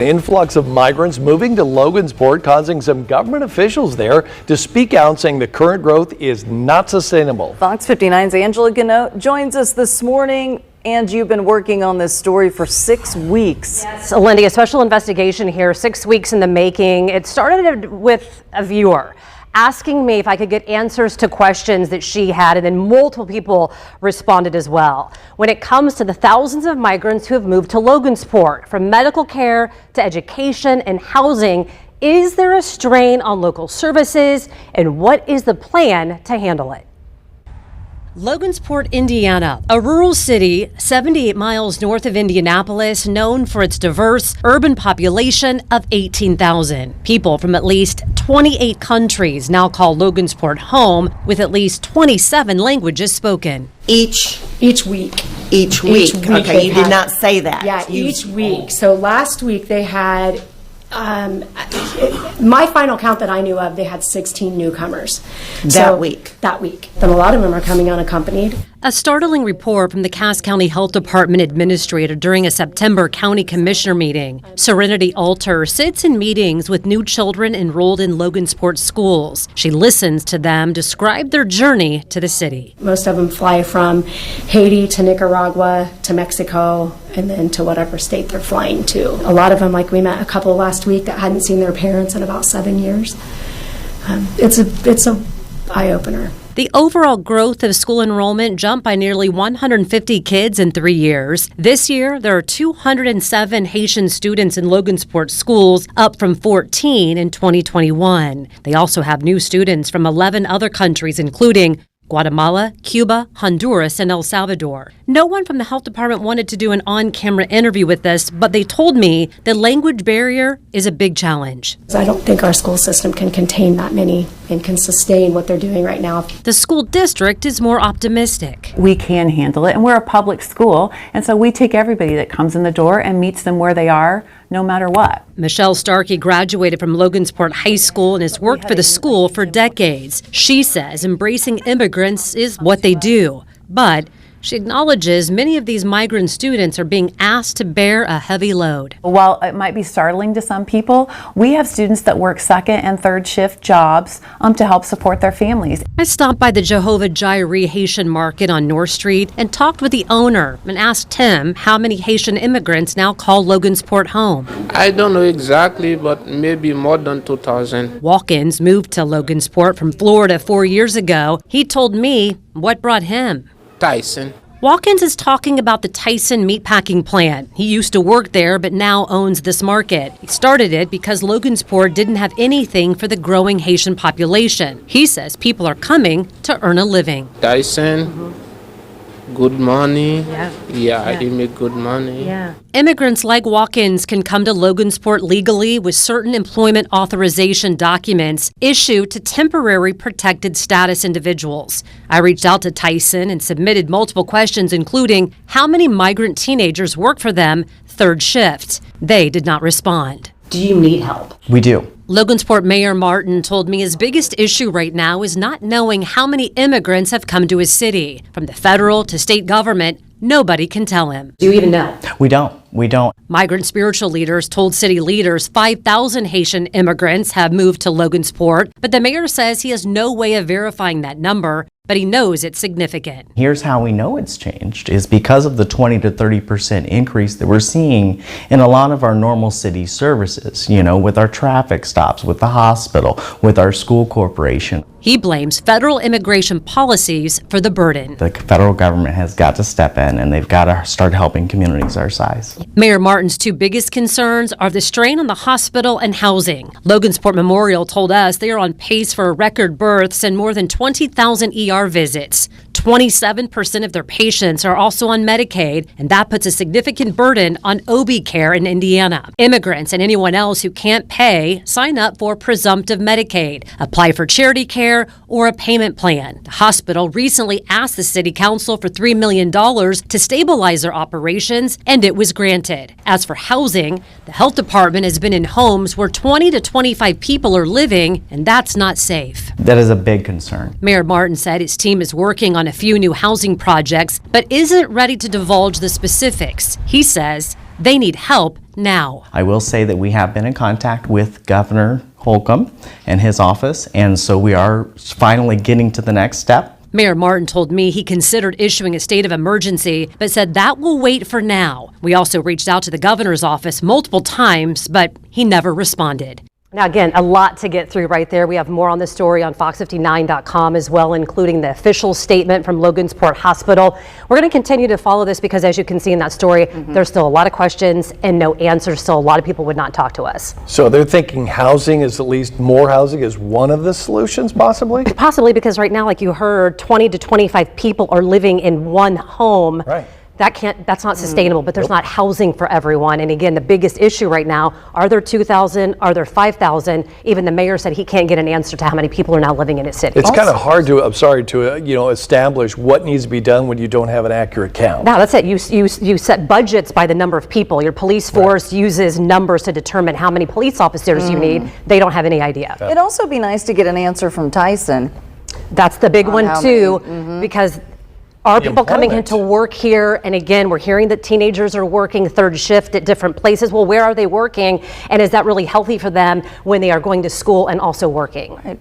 Influx of migrants moving to Logansport causing some government officials there to speak out, saying the current growth is not sustainable. Fox 59's Angela Gannott joins us this morning. And you've been working on this story for 6 weeks. Yes, Lindy, a special investigation here, 6 weeks in the making. It started with a viewer asking me if I could get answers to questions that she had, and then multiple people responded as well. When it comes to the thousands of migrants who have moved to Logansport, from medical care to education and housing, is there a strain on local services, and what is the plan to handle it? Logansport, Indiana, a rural city 78 miles north of Indianapolis, known for its diverse urban population of 18,000. People from at least 28 countries now call Logansport home, with at least 27 languages spoken. Each week. Okay, you did not say that. Yeah, each week. So last week they had, my final count that I knew of, they had 16 newcomers. That week. Then a lot of them are coming unaccompanied. A startling report from the Cass County Health Department administrator during a September county commissioner meeting. Serenity Alter sits in meetings with new children enrolled in Logansport schools. She listens to them describe their journey to the city. Most of them fly from Haiti to Nicaragua to Mexico and then to whatever state they're flying to. A lot of them, like we met a couple last week that hadn't seen their parents in about 7 years. It's a eye-opener. The overall growth of school enrollment jumped by nearly 150 kids in 3 years. This year, there are 207 Haitian students in Logansport schools, up from 14 in 2021. They also have new students from 11 other countries, including Guatemala, Cuba, Honduras, and El Salvador. No one from the health department wanted to do an on-camera interview with us, but they told me the language barrier is a big challenge. I don't think our school system can contain that many and can sustain what they're doing right now. The school district is more optimistic. We can handle it, and we're a public school, and so we take everybody that comes in the door and meets them where they are, no matter what. Michelle Starkey graduated from Logansport High School and has worked for the school for decades. She says embracing immigrants is what they do, but she acknowledges many of these migrant students are being asked to bear a heavy load. While it might be startling to some people, we have students that work second and third shift jobs to help support their families. I stopped by the Jehovah Jireh Haitian Market on North Street and talked with the owner and asked him how many Haitian immigrants now call Logansport home. I don't know exactly, but maybe more than 2,000. Walkins moved to Logansport from Florida 4 years ago. He told me what brought him. Tyson. Watkins is talking about the Tyson meatpacking plant. He used to work there, but now owns this market. He started it because Logansport didn't have anything for the growing Haitian population. He says people are coming to earn a living. Tyson, good money. Yeah, he make good money. Yeah. Immigrants like Watkins can come to Logansport legally with certain employment authorization documents issued to temporary protected status individuals. I reached out to Tyson and submitted multiple questions, including how many migrant teenagers work for them third shift. They did not respond. Do you need help? We do. Logansport Mayor Martin told me his biggest issue right now is not knowing how many immigrants have come to his city. From the federal to state government, nobody can tell him. Do you even know? We don't. Migrant spiritual leaders told city leaders 5,000 Haitian immigrants have moved to Logansport, but the mayor says he has no way of verifying that number, but he knows it's significant. Here's how we know it's changed is because of the 20 to 30% increase that we're seeing in a lot of our normal city services, with our traffic stops, with the hospital, with our school corporation. He blames federal immigration policies for the burden. The federal government has got to step in, and they've got to start helping communities our size. Mayor Martin's two biggest concerns are the strain on the hospital and housing. Logansport Memorial told us they are on pace for record births and more than 20,000 ER visits. 27% of their patients are also on Medicaid, and that puts a significant burden on OB care in Indiana. Immigrants and anyone else who can't pay sign up for presumptive Medicaid, apply for charity care, or a payment plan. The hospital recently asked the city council for $3 million to stabilize their operations, and it was granted. As for housing, the health department has been in homes where 20 to 25 people are living, and that's not safe. That is a big concern. Mayor Martin said his team is working on a few new housing projects, but isn't ready to divulge the specifics. He says they need help now. I will say that we have been in contact with Governor Holcomb and his office, and so we are finally getting to the next step. Mayor Martin told me he considered issuing a state of emergency, but said that will wait for now. We also reached out to the governor's office multiple times, but he never responded. Now, again, a lot to get through right there. We have more on this story on fox59.com as well, including the official statement from Logansport Hospital. We're going to continue to follow this because, as you can see in that story, there's still a lot of questions and no answers. Still, a lot of people would not talk to us. So they're thinking housing is at least more housing is one of the solutions, possibly? Possibly because right now, like you heard, 20 to 25 people are living in one home. Right. That's not sustainable, but there's not housing for everyone. And again, the biggest issue right now, are there 2,000? Are there 5,000? Even the mayor said he can't get an answer to how many people are now living in his city. It's kind of hard to, establish what needs to be done when you don't have an accurate count. No, that's it. You set budgets by the number of people. Your police force uses numbers to determine how many police officers you need. They don't have any idea. It'd also be nice to get an answer from Tyson. That's the big one how too, because are people coming employment. into work here? And again, we're hearing that teenagers are working third shift at different places. Well, where are they working? And is that really healthy for them when they are going to school and also working? Right.